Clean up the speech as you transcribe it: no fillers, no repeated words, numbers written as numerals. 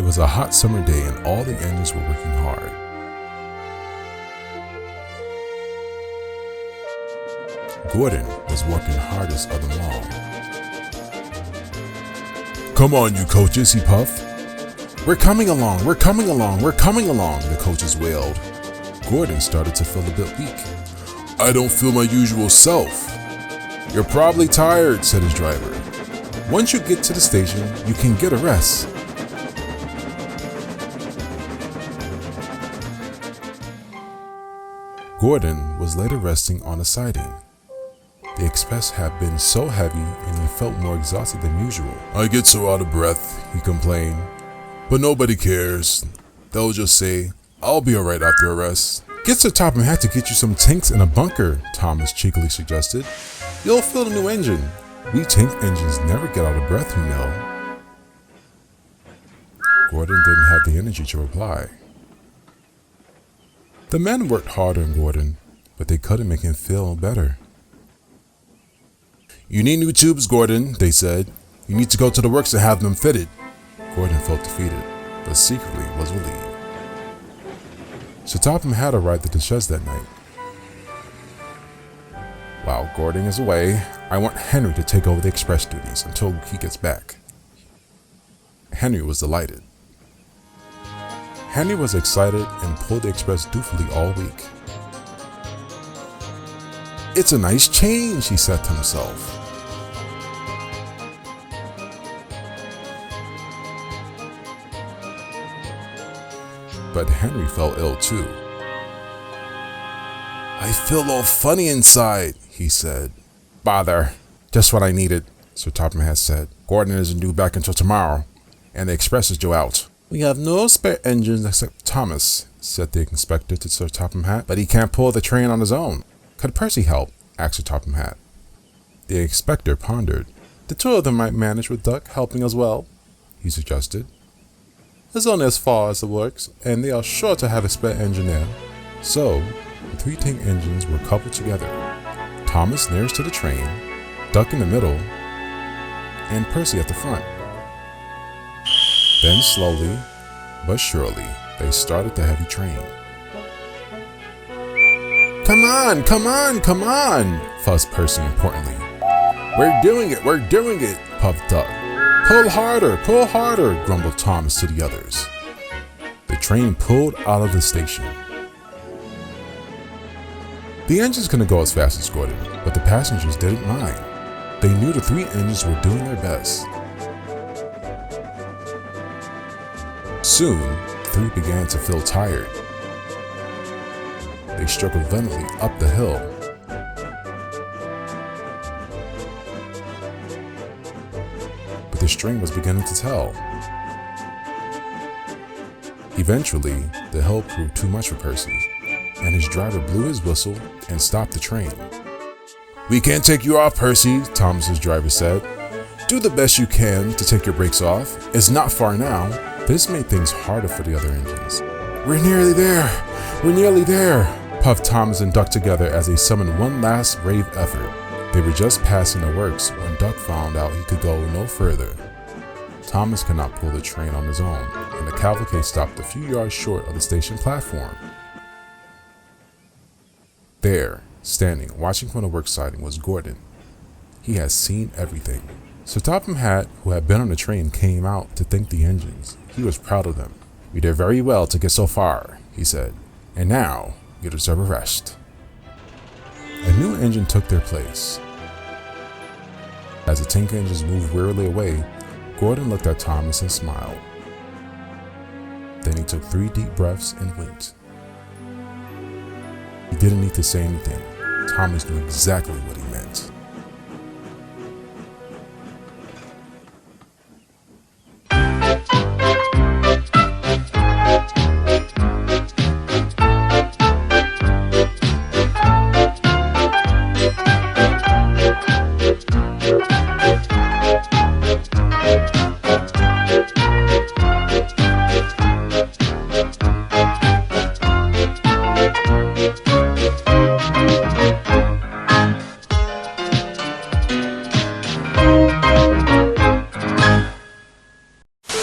It was a hot summer day and all the engines were working hard. Gordon was working hardest of them all. "Come on, you coaches," he puffed. We're coming along, we're coming along, the coaches wailed. Gordon started to feel a bit weak. "I don't feel my usual self." "You're probably tired," said his driver. "Once you get to the station, you can get a rest." Gordon was later resting on a siding. The express had been so heavy and he felt more exhausted than usual. "I get so out of breath," he complained. "But nobody cares. They'll just say, I'll be alright after a rest." "Get to Topham Hatt to get you some tanks and a bunker," Thomas cheekily suggested. "You'll feel the new engine. We tank engines never get out of breath, you know." Gordon didn't have the energy to reply. The men worked hard on Gordon, but they couldn't make him feel better. "You need new tubes, Gordon," they said. "You need to go to the works and have them fitted." Gordon felt defeated, but secretly was relieved. So Topham Hatt arrived at the sheds that night. "While Gordon is away, I want Henry to take over the express duties until he gets back." Henry was delighted. Henry was excited and pulled the express dutifully all week. "It's a nice change," he said to himself. But Henry fell ill too. "I feel all funny inside," he said. "Bother, just what I needed," Sir Topham Hatt said. "Gordon isn't due back until tomorrow, and the express is due out." "We have no spare engines except Thomas," said the inspector to Sir Topham Hatt, "but he can't pull the train on his own." "Could Percy help?" asked Sir Topham Hatt. The inspector pondered. "The two of them might manage with Duck helping as well," he suggested. "It's only as far as the works, and they are sure to have a spare engine there." So, the 3 tank engines were coupled together. Thomas nearest to the train, Duck in the middle, and Percy at the front. Then slowly, but surely, they started the heavy train. "Come on, come on, come on," fussed Percy importantly. We're doing it, puffed Duck. Pull harder, grumbled Thomas to the others. The train pulled out of the station. The engines couldn't go as fast as Gordon, but the passengers didn't mind. They knew the 3 engines were doing their best. Soon, the 3 began to feel tired. They struggled valiantly up the hill. But the string was beginning to tell. Eventually, the hill proved too much for Percy, and his driver blew his whistle and stopped the train. "We can't take you off, Percy," Thomas's driver said. "Do the best you can to take your brakes off. It's not far now." This made things harder for the other engines. We're nearly there, puffed Thomas and Duck together as they summoned one last brave effort. They were just passing the works when Duck found out he could go no further. Thomas could not pull the train on his own, and the cavalcade stopped a few yards short of the station platform. There, standing, watching from the work siding, was Gordon. He had seen everything. Sir Topham Hatt, who had been on the train, came out to thank the engines. He was proud of them. "You did very well to get so far," he said. "And now, you deserve a rest." A new engine took their place. As the tank engines moved wearily away, Gordon looked at Thomas and smiled. Then he took 3 deep breaths and winked. He didn't need to say anything. Thomas knew exactly what he meant.